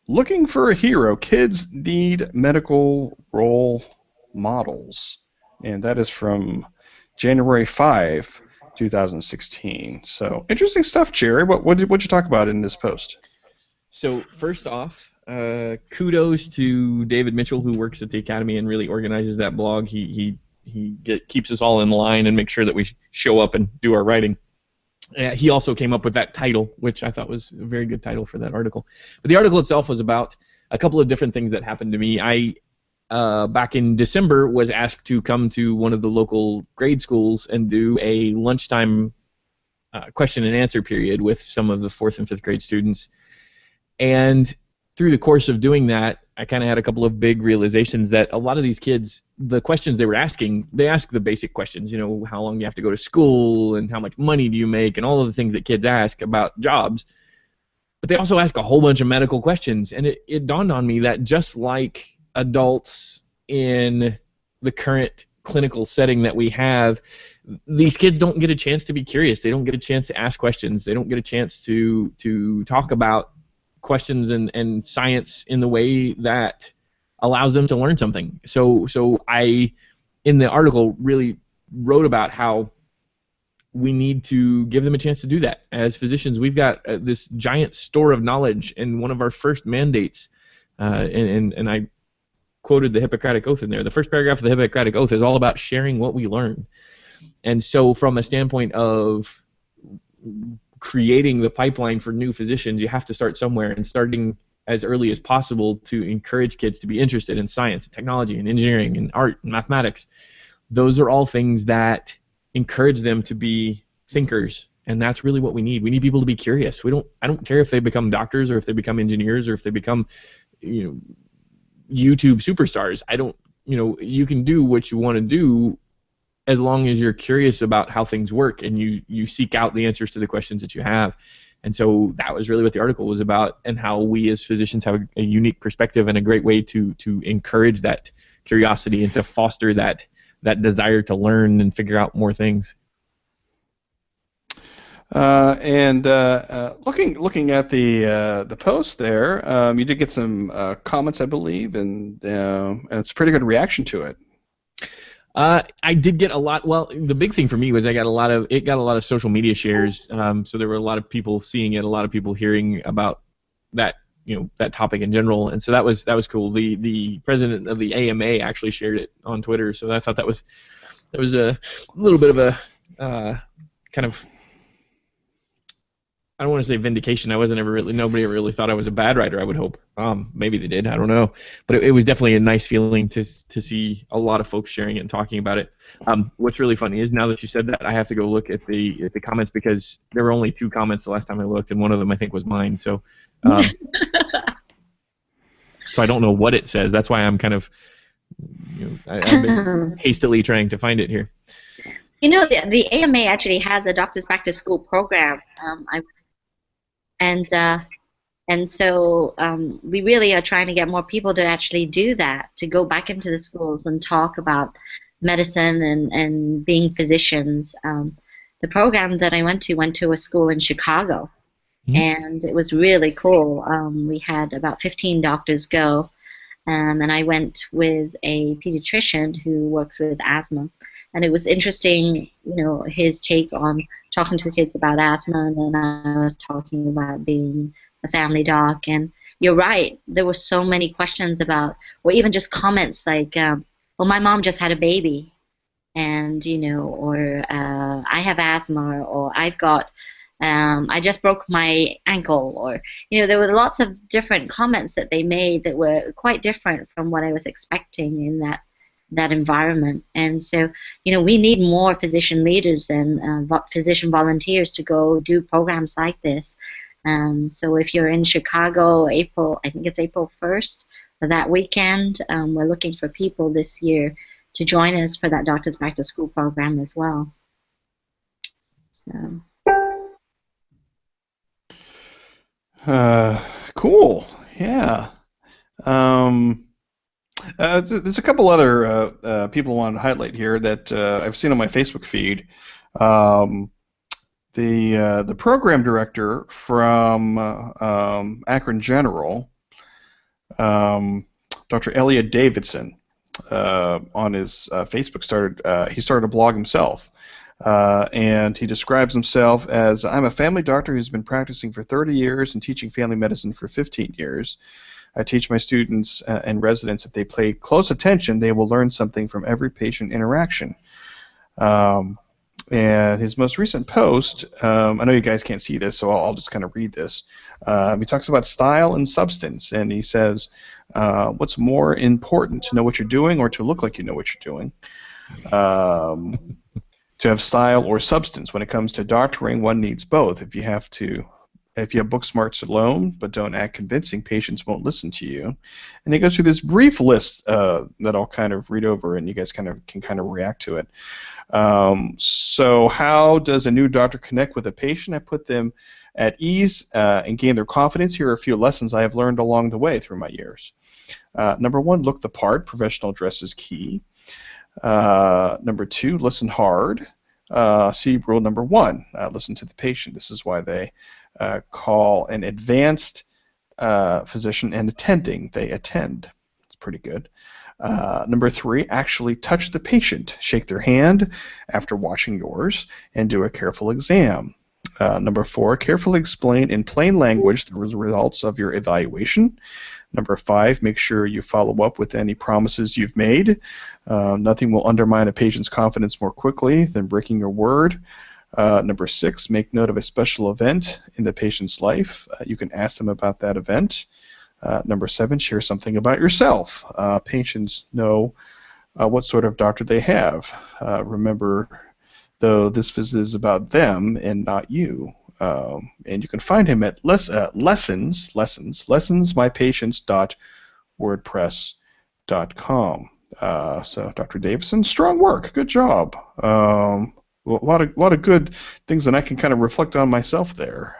Speaker 1: "Looking for a Hero: Kids Need Medical Role Models," and that is from January 5, 2016. So interesting stuff, Gerry. What did you talk about in this post?
Speaker 2: So first off, kudos to David Mitchell, who works at the Academy and really organizes that blog. He keeps us all in line and makes sure that we show up and do our writing. He also came up with that title, which I thought was a very good title for that article. But the article itself was about a couple of different things that happened to me. I back in December was asked to come to one of the local grade schools and do a lunchtime question and answer period with some of the 4th and 5th grade students. And through the course of doing that, I kind of had a couple of big realizations that a lot of these kids, the questions they were asking, they ask the basic questions, you know, how long do you have to go to school and how much money do you make and all of the things that kids ask about jobs. But they also ask a whole bunch of medical questions. And it dawned on me that just like adults in the current clinical setting that we have, these kids don't get a chance to be curious. They don't get a chance to ask questions. They don't get a chance to talk about questions and science in the way that allows them to learn something. So I, in the article, really wrote about how we need to give them a chance to do that. As physicians, we've got this giant store of knowledge, and one of our first mandates, and I quoted the Hippocratic Oath in there. The first paragraph of the Hippocratic Oath is all about sharing what we learn. And so from a standpoint of creating the pipeline for new physicians, you have to start somewhere, and starting as early as possible to encourage kids to be interested in science, and technology, and engineering, and art, and mathematics. Those are all things that encourage them to be thinkers, and that's really what we need. We need people to be curious. I don't care if they become doctors or if they become engineers or if they become, YouTube superstars. You can do what you want to do as long as you're curious about how things work and you seek out the answers to the questions that you have. And so that was really what the article was about, and how we as physicians have a unique perspective and a great way to encourage that curiosity and to foster that desire to learn and figure out more things.
Speaker 1: Looking at the post there, you did get some comments, I believe, and it's a pretty good reaction to it.
Speaker 2: I did get a lot. Well, the big thing for me was it got a lot of social media shares. So there were a lot of people seeing it, a lot of people hearing about that, that topic in general, and so that was cool. The president of the AMA actually shared it on Twitter, so I thought that was a little bit of a kind of, I don't want to say vindication. Nobody ever really thought I was a bad writer, I would hope. Maybe they did, I don't know. But it was definitely a nice feeling to see a lot of folks sharing it and talking about it. What's really funny is, now that you said that, I have to go look at the comments, because there were only 2 comments the last time I looked, and one of them I think was mine. So so I don't know what it says. That's why I'm kind of, I've been hastily trying to find it here.
Speaker 3: The AMA actually has a Doctors Back to School program. And so we really are trying to get more people to actually do that, to go back into the schools and talk about medicine and being physicians. The program that I went to a school in Chicago, and it was really cool. We had about 15 doctors go, and I went with a pediatrician who works with asthma. And it was interesting, his take on talking to the kids about asthma, and then I was talking about being the family doc. And you're right, there were so many questions about, or even just comments like, well, my mom just had a baby, and or I have asthma, or I just broke my ankle, or there were lots of different comments that they made that were quite different from what I was expecting in that environment. And so we need more physician leaders and physician volunteers to go do programs like this. So if you're in Chicago, I think it's April 1st, that weekend, we're looking for people this year to join us for that Doctors Back to School program as well. So.
Speaker 1: Cool. Yeah. There's a couple other people I wanted to highlight here that I've seen on my Facebook feed. The program director from Akron General, Dr. Elliot Davidson, on his Facebook he started a blog himself. And he describes himself as, I'm a family doctor who's been practicing for 30 years and teaching family medicine for 15 years. I teach my students and residents if they pay close attention, they will learn something from every patient interaction. And his most recent post, I know you guys can't see this, so I'll just kind of read this. He talks about style and substance, and he says, what's more important, to know what you're doing or to look like you know what you're doing? To have style or substance. When it comes to doctoring, one needs both. If you have book smarts alone but don't act convincing, patients won't listen to you. And he goes through this brief list that I'll kind of read over, and you guys can react to it. So how does a new doctor connect with a patient? I put them at ease and gain their confidence. Here are a few lessons I have learned along the way through my years. Number one, look the part. Professional dress is key. Number two, listen hard. See rule number one, listen to the patient. This is why they call an advanced physician an attending. They attend. It's pretty good. Number three, actually touch the patient. Shake their hand after washing yours and do a careful exam. Number four, carefully explain in plain language the results of your evaluation. Number five, make sure you follow up with any promises you've made. Nothing will undermine a patient's confidence more quickly than breaking your word. Number six, make note of a special event in the patient's life. You can ask them about that event. Number seven, share something about yourself. Patients know what sort of doctor they have. Remember, though, this visit is about them and not you. And you can find him at lessonsmypatients.wordpress.com. So, Dr. Davison, strong work. Good job. A lot of good things that I can kind of reflect on myself there.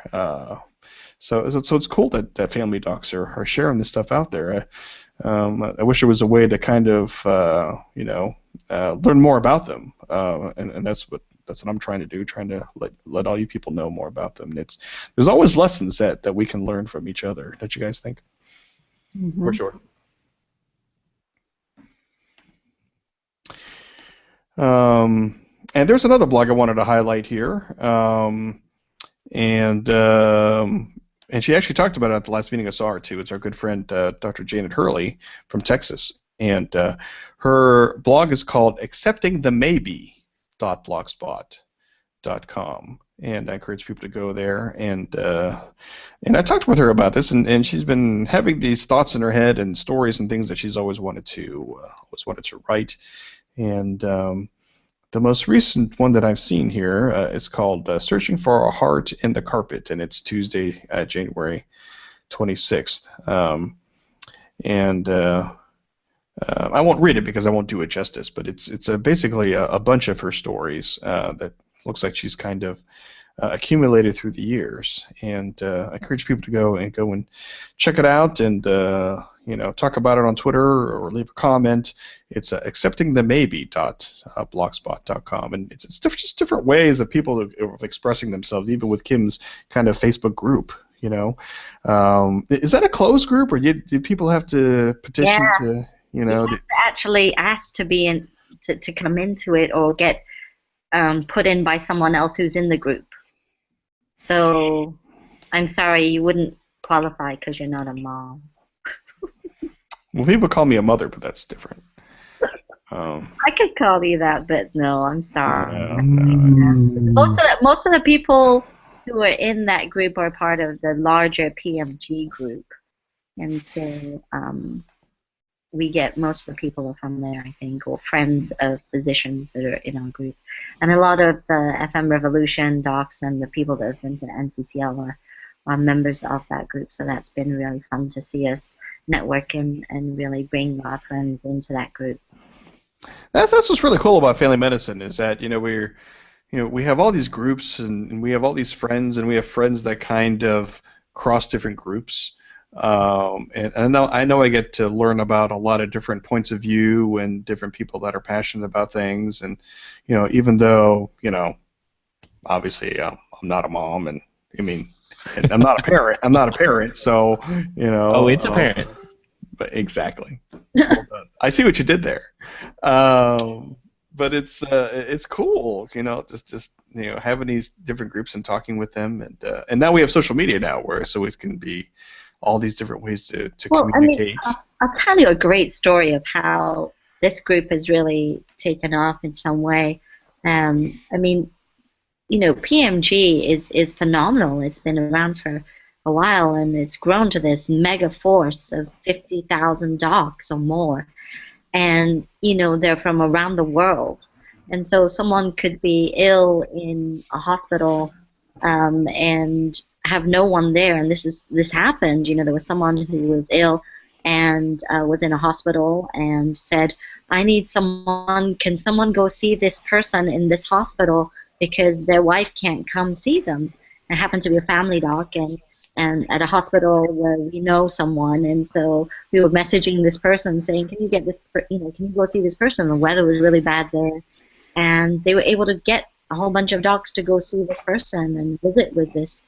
Speaker 1: So it's cool that family docs are sharing this stuff out there. I wish there was a way to kind of learn more about them, and that's what I'm trying to do, trying to let all you people know more about them. There's always lessons that we can learn from each other. Don't you guys think?
Speaker 3: Mm-hmm.
Speaker 1: For sure. And there's another blog I wanted to highlight here, and she actually talked about it at the last meeting I saw her too. It's our good friend Dr. Janet Hurley from Texas, and her blog is called acceptingthemaybe.blogspot.com, and I encourage people to go there. And I talked with her about this, and she's been having these thoughts in her head and stories and things that she's always wanted to write. And the most recent one that I've seen here is called Searching for a Heart in the Carpet, and it's Tuesday, January 26th. I won't read it because I won't do it justice, but it's basically a bunch of her stories that looks like she's kind of accumulated through the years. And I encourage people to go and check it out and talk about it on Twitter or leave a comment. It's acceptingthemaybe.blogspot.com, and it's just different ways of people of expressing themselves, even with Kim's kind of Facebook group. Is that a closed group, or do people have to petition to?
Speaker 3: You have to actually ask to be in to come into it or get put in by someone else who's in the group. So I'm sorry, you wouldn't qualify because you're not a mom.
Speaker 1: Well, people call me a mother, but that's different.
Speaker 3: I could call you that, but no, I'm sorry.
Speaker 1: No.
Speaker 3: Most of the people who are in that group are part of the larger PMG group, and so we get most of the people are from there, I think, or friends of physicians that are in our group, and a lot of the FM Revolution docs and the people that have been to NCCL are members of that group. So that's been really fun to see us network and really bring our friends into that group.
Speaker 1: That's what's really cool about family medicine is that we have all these groups and we have all these friends and we have friends that kind of cross different groups. And I know I get to learn about a lot of different points of view and different people that are passionate about things. And even though obviously I'm not a mom, and I mean, and I'm not a parent. I'm not a parent, so
Speaker 2: Oh, it's a parent.
Speaker 1: But exactly. Well done. I see what you did there. But it's cool, just having these different groups and talking with them, and now we have social media now, so it can be all these different ways to communicate.
Speaker 3: I mean, I'll tell you a great story of how this group has really taken off in some way. I mean, PMG is phenomenal. It's been around for a while, and it's grown to this mega force of 50,000 docs or more. And, they're from around the world. And so someone could be ill in a hospital and have no one there. And this happened. There was someone who was ill and was in a hospital and said, I need someone. Can someone go see this person in this hospital because their wife can't come see them? It happened to be a family doc, and at a hospital where we know someone, and so we were messaging this person saying, can you get this, can you go see this person? The weather was really bad there, and they were able to get a whole bunch of docs to go see this person and visit with this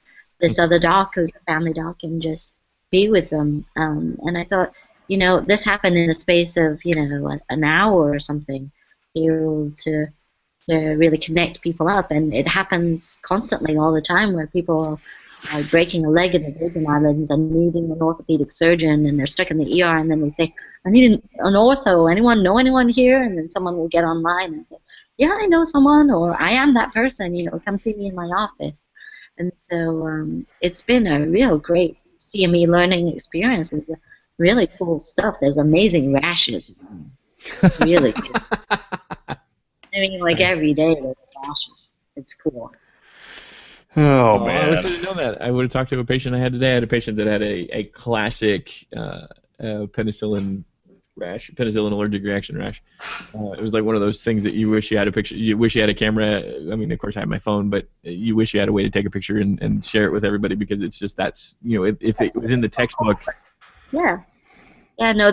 Speaker 3: other doc who's a family doc and just be with them. And I thought, this happened in the space of, an hour or something, able to really connect people up, and it happens constantly all the time where people are breaking a leg in the Virgin Islands and needing an orthopedic surgeon, and they're stuck in the ER, and then they say, I need an ortho. Anyone know anyone here? And then someone will get online and say, yeah, I know someone, or I am that person, come see me in my office. And so it's been a real great CME learning experience. It's really cool stuff. There's amazing rashes. Really cool. I mean, like every day there's rashes. It's cool.
Speaker 1: Oh,
Speaker 2: man. I wish I didn't know that. I would have talked to a patient I had today. I had a patient that had a classic penicillin allergic reaction rash. It was like one of those things that you wish you had a picture. You wish you had a camera. I mean, of course, I have my phone, but you wish you had a way to take a picture and share it with everybody, because it's just if it was in the textbook.
Speaker 3: Yeah. Yeah. No.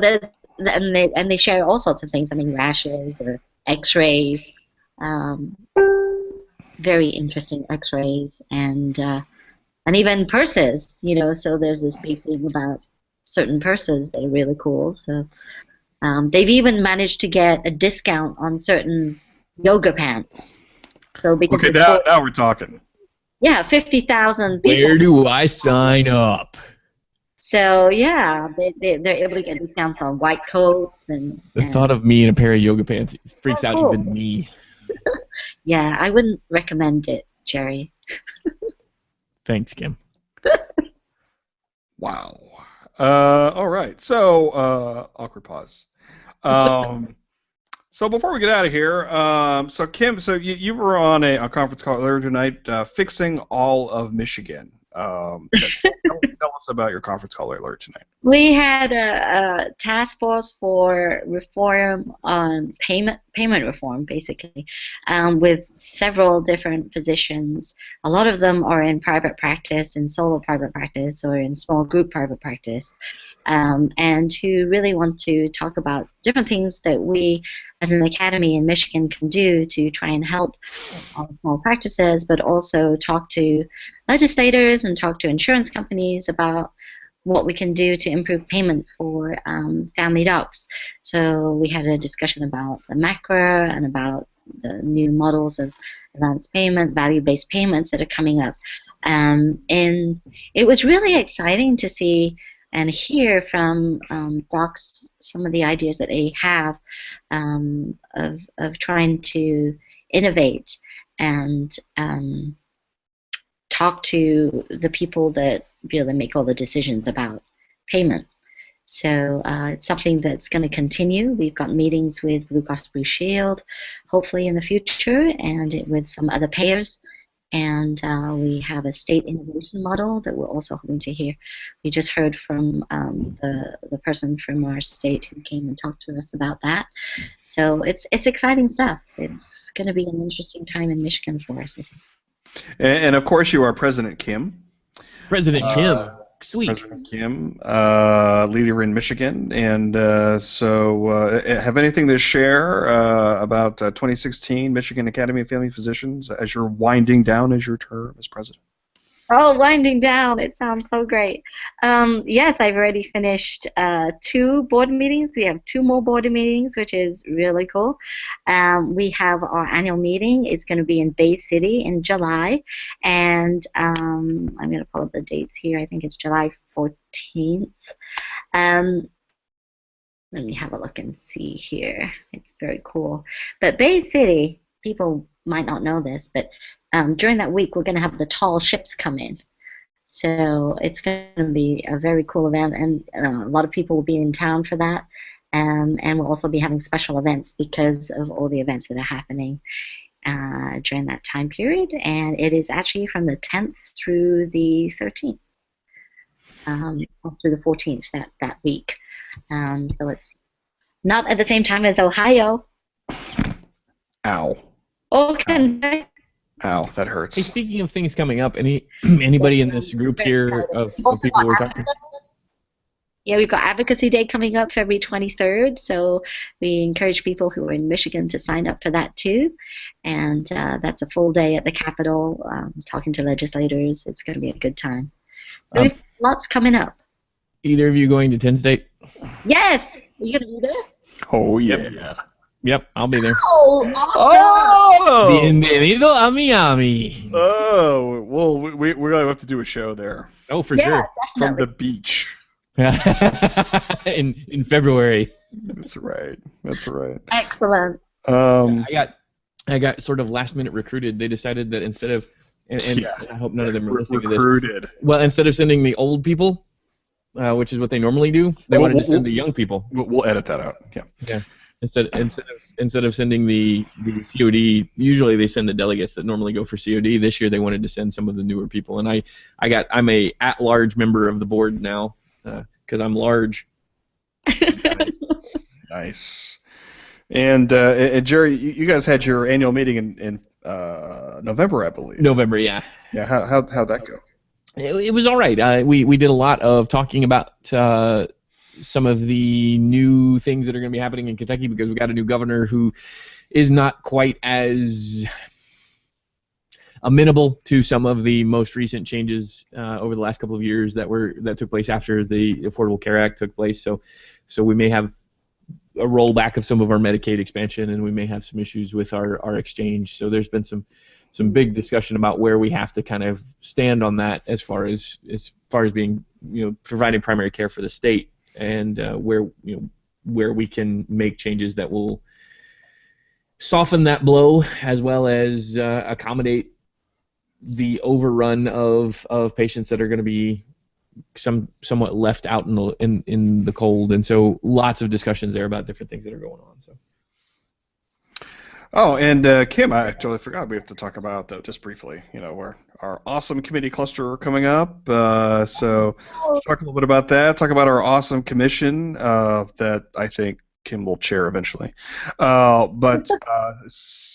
Speaker 3: And they share all sorts of things. I mean, rashes or X-rays. Very interesting X-rays and even purses. So there's this big thing about certain purses that are really cool. So they've even managed to get a discount on certain yoga pants. So because
Speaker 1: now we're talking.
Speaker 3: Yeah, 50,000 people.
Speaker 2: Where do I sign up?
Speaker 3: So yeah, they're able to get discounts on white coats and.
Speaker 2: The thought of me in a pair of yoga pants freaks out even me.
Speaker 3: Yeah, I wouldn't recommend it, Gerry.
Speaker 2: Thanks, Kim.
Speaker 1: Wow. All right. So, awkward pause. So before we get out of here, so Kim, so you were on a conference call earlier tonight, Fixing All of Michigan. Tell us about your conference call earlier tonight.
Speaker 3: We had a task force for reform on payment reform, basically, with several different physicians. A lot of them are in private practice, in solo private practice, or in small group private practice, and who really want to talk about different things that we, as an academy in Michigan, can do to try and help small practices, but also talk to legislators and talk to insurance companies about what we can do to improve payment for family docs. So we had a discussion about the MACRA and about the new models of advance payment, value-based payments that are coming up. And it was really exciting to see and hear from docs some of the ideas that they have of trying to innovate and talk to the people that really make all the decisions about payment. So it's something that's going to continue. We've got meetings with Blue Cross Blue Shield, hopefully in the future, and with some other payers. And we have a state innovation model that we're also hoping to hear. We just heard from the person from our state who came and talked to us about that. So it's exciting stuff. It's going to be an interesting time in Michigan for us, I think.
Speaker 1: And of course, you are President Kim.
Speaker 2: President Kim. Sweet.
Speaker 1: President Kim, leader in Michigan, and have anything to share about 2016 Michigan Academy of Family Physicians as you're winding down as your term as president?
Speaker 3: Oh, winding down. It sounds so great. Yes, I've already finished 2 board meetings. We have 2 more board meetings, which is really cool. We have our annual meeting. It's going to be in Bay City in July. And I'm going to pull up the dates here. I think it's July 14th. Let me have a look and see here. It's very cool. But Bay City, people might not know this, but during that week we're going to have the tall ships come in. So it's going to be a very cool event, and a lot of people will be in town for that. And we'll also be having special events because of all the events that are happening during that time period. And it is actually from the 10th through the 13th, or through the 14th that week. So it's not at the same time as Ohio.
Speaker 1: Ow.
Speaker 3: Oh, Kentucky.
Speaker 1: Ow, that hurts.
Speaker 2: Hey, speaking of things coming up, anybody in this group here of people we're talking to?
Speaker 3: Yeah, we've got Advocacy Day coming up February 23rd, so we encourage people who are in Michigan to sign up for that too. And that's a full day at the Capitol, talking to legislators. It's going to be a good time. So we've lots coming up.
Speaker 2: Either of you going to 10 State?
Speaker 3: Yes! Are you going to be there?
Speaker 1: Oh, yeah.
Speaker 2: Yep, I'll be there.
Speaker 3: Oh! Awesome.
Speaker 2: Bienvenido a Miami.
Speaker 1: Oh, well, we're going to have to do a show there.
Speaker 2: Oh, for sure.
Speaker 3: Definitely.
Speaker 1: From the beach.
Speaker 2: in February.
Speaker 1: That's right.
Speaker 3: Excellent.
Speaker 2: I got sort of last minute recruited. They decided that instead of and I hope none of them are listening to this. Well, instead of sending the old people, which is what they normally do, they wanted to send the young people.
Speaker 1: We'll edit that out. Yeah.
Speaker 2: Instead of sending the COD, usually they send the delegates that normally go for COD. This year they wanted to send some of the newer people, and I'm a at-large member of the board now because I'm large.
Speaker 1: Nice. And Gerry, you guys had your annual meeting in November, I believe.
Speaker 2: November, yeah.
Speaker 1: Yeah. How'd that go?
Speaker 2: It was all right. We did a lot of talking about some of the new things that are going to be happening in Kentucky because we got a new governor who is not quite as amenable to some of the most recent changes over the last couple of years that took place after the Affordable Care Act took place. So we may have a rollback of some of our Medicaid expansion, and we may have some issues with our exchange. So there's been some big discussion about where we have to kind of stand on that as far as being providing primary care for the state. And where we can make changes that will soften that blow, as well as accommodate the overrun of patients that are going to be somewhat left out in the cold. And so lots of discussions there about different things that are going on. So.
Speaker 1: Oh, and Kim, I totally forgot we have to talk about just briefly. Our awesome committee cluster coming up. So let's talk a little bit about that. Talk about our awesome commission that I think Kim will chair eventually. But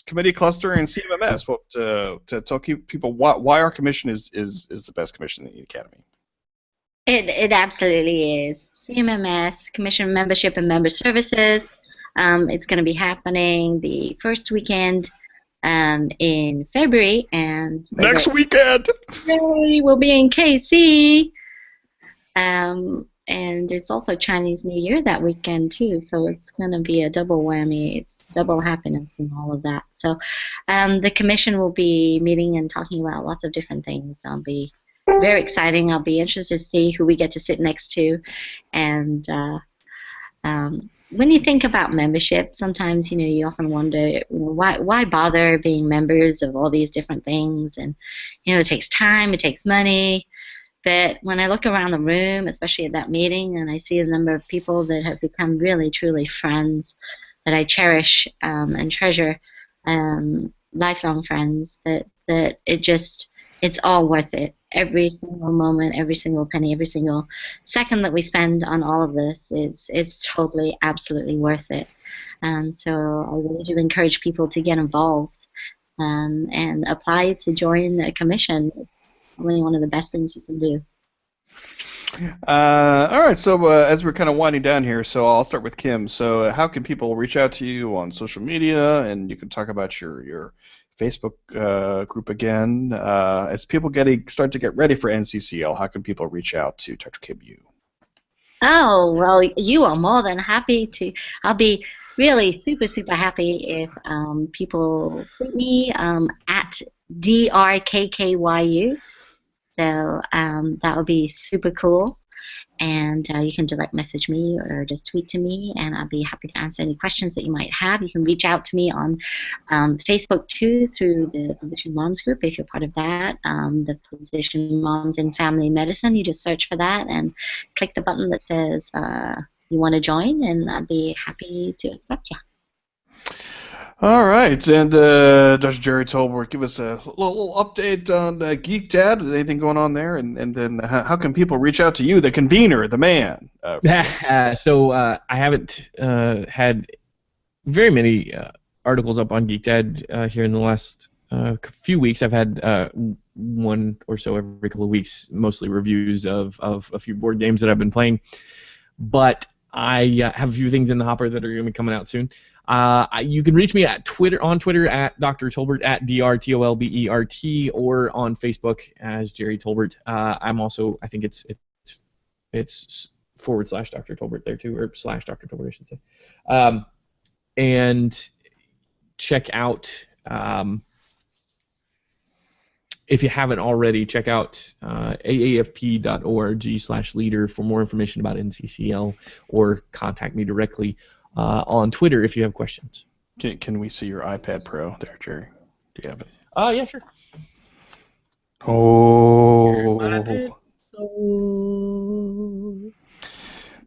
Speaker 1: committee cluster and CMMS. To tell people why our commission is the best commission in the academy.
Speaker 3: It absolutely is. CMMS, Commission Membership and Member Services. It's going to be happening the first weekend in February, and
Speaker 1: next weekend
Speaker 3: we'll be in KC. and it's also Chinese New Year that weekend too, so it's going to be a double whammy. It's double happiness and all of that. So the commission will be meeting and talking about lots of different things. I'll be very exciting. I'll be interested to see who we get to sit next to, and when you think about membership, sometimes you often wonder why bother being members of all these different things, and it takes time, it takes money. But when I look around the room, especially at that meeting, and I see the number of people that have become really, truly friends that I cherish and treasure, lifelong friends, that it's all worth it. Every single moment, every single penny, every single second that we spend on all of this, it's totally, absolutely worth it. And so I really do encourage people to get involved and apply to join a commission. It's really one of the best things you can do.
Speaker 1: All right, so as we're kind of winding down here, so I'll start with Kim. So how can people reach out to you on social media, and you can talk about your Facebook group again. As people start to get ready for NCCL, how can people reach out to Dr. Kim Yu?
Speaker 3: Oh, well, you are more than happy to. I'll be really super, super happy if people tweet me at DRKKYU. So that would be super cool. And you can direct message me or just tweet to me, and I'll be happy to answer any questions that you might have. You can reach out to me on Facebook too through the Physician Moms group if you're part of that. The Physician Moms in Family Medicine. You just search for that and click the button that says you want to join, and I'd be happy to accept you.
Speaker 1: All right, and Dr. Gerry Tolbert, give us a little update on Geek Dad. Anything going on there? And then how can people reach out to you, the convener, the man?
Speaker 2: So I haven't had very many articles up on Geek Dad here in the last few weeks. I've had one or so every couple of weeks, mostly reviews of a few board games that I've been playing. But I have a few things in the hopper that are going to be coming out soon. You can reach me on Twitter at Dr. Tolbert at DRTOLBERT, or on Facebook as Gerry Tolbert. I'm also, I think it's / Dr. Tolbert there too, or / Dr. Tolbert, I should say. And check out, if you haven't already, check out aafp.org/leader for more information about NCCL, or contact me directly on Twitter if you have questions.
Speaker 1: Can we see your iPad Pro there, Gerry? Do you have it?
Speaker 2: Yeah, sure.
Speaker 1: Oh.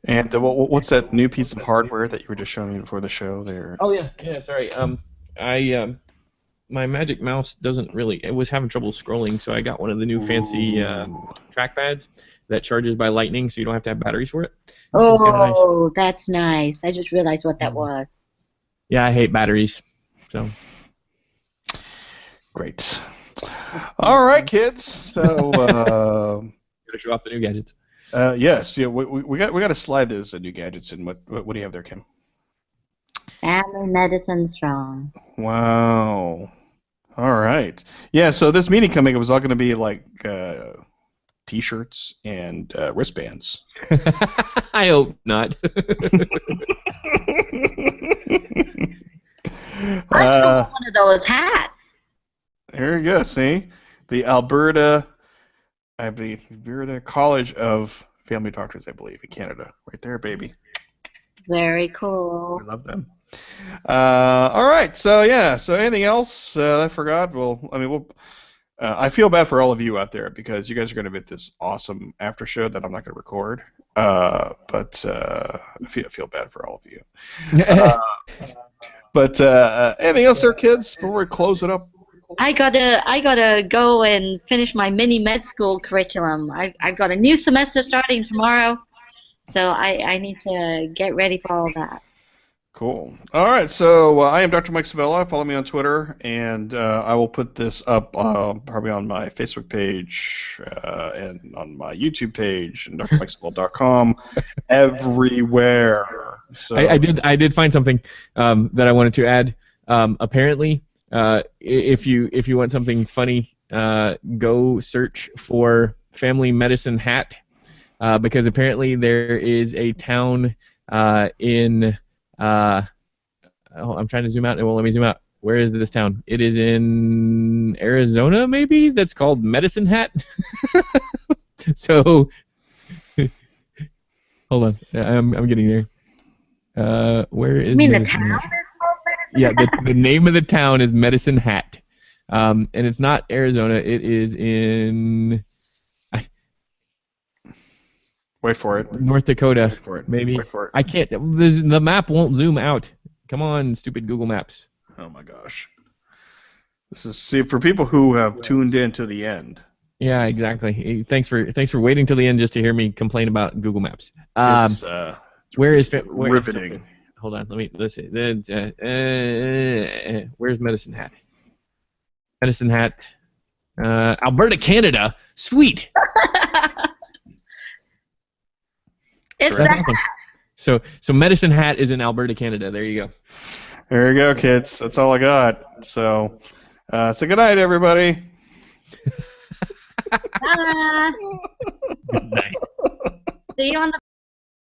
Speaker 1: And what's that new piece of hardware that you were just showing me before the show there?
Speaker 2: Oh yeah, sorry. My Magic Mouse it was having trouble scrolling, so I got one of the new fancy trackpads that charges by lightning, so you don't have to have batteries for it.
Speaker 3: Oh, nice. That's nice. I just realized what that was.
Speaker 2: Yeah, I hate batteries. So.
Speaker 1: Great. All right, kids. So.
Speaker 2: Gotta show off the new gadgets.
Speaker 1: Yes. Yeah. We got to slide this new gadgets in. What do you have there, Kim?
Speaker 3: Family Medicine Strong.
Speaker 1: Wow. All right. Yeah. So this meeting coming up was all going to be like. T-shirts and wristbands.
Speaker 2: I hope not.
Speaker 3: I still want one of those hats.
Speaker 1: There you go. See, the Alberta College of Family Doctors, I believe, in Canada, right there, baby.
Speaker 3: Very cool.
Speaker 1: We love them. All right. So yeah. So anything else I forgot? I feel bad for all of you out there because you guys are going to get this awesome after show that I'm not going to record. But I feel bad for all of you. But anything else there, kids, before we close it up?
Speaker 3: I gotta go and finish my mini med school curriculum. I've got a new semester starting tomorrow, so I need to get ready for all that.
Speaker 1: Cool. All right, so I am Dr. Mike Savella. Follow me on Twitter, and I will put this up probably on my Facebook page and on my YouTube page and drmikesavella.com everywhere. So
Speaker 2: I did find something that I wanted to add. Apparently, if you want something funny, go search for Family Medicine hat. because apparently there is a town in. I'm trying to zoom out. It won't let me zoom out. Where is this town? It is in Arizona, maybe. That's called Medicine Hat. So, hold on. I'm getting there. Where is?
Speaker 3: You mean the
Speaker 2: Medicine
Speaker 3: town
Speaker 2: Hat?
Speaker 3: is called Medicine
Speaker 2: Yeah,
Speaker 3: Hat?
Speaker 2: the name of the town is Medicine Hat, and it's not Arizona. It is in
Speaker 1: Wait for it.
Speaker 2: North Dakota,
Speaker 1: Wait for it.
Speaker 2: maybe.
Speaker 1: Wait for it.
Speaker 2: I can't. The map won't zoom out. Come on, stupid Google Maps.
Speaker 1: Oh my gosh. This is see for people who have tuned in to the end.
Speaker 2: Yeah, exactly. Thanks for waiting till the end just to hear me complain about Google Maps.
Speaker 1: It's
Speaker 2: Where is
Speaker 1: riveting.
Speaker 2: Hold on, let's see. Where's Medicine Hat? Medicine Hat, Alberta, Canada. Sweet.
Speaker 3: It's
Speaker 2: That's
Speaker 3: that.
Speaker 2: awesome. So Medicine Hat is in Alberta, Canada. There you go.
Speaker 1: There you go, kids. That's all I got. So, good night, everybody.
Speaker 3: Bye.
Speaker 2: Good night.
Speaker 3: See you on the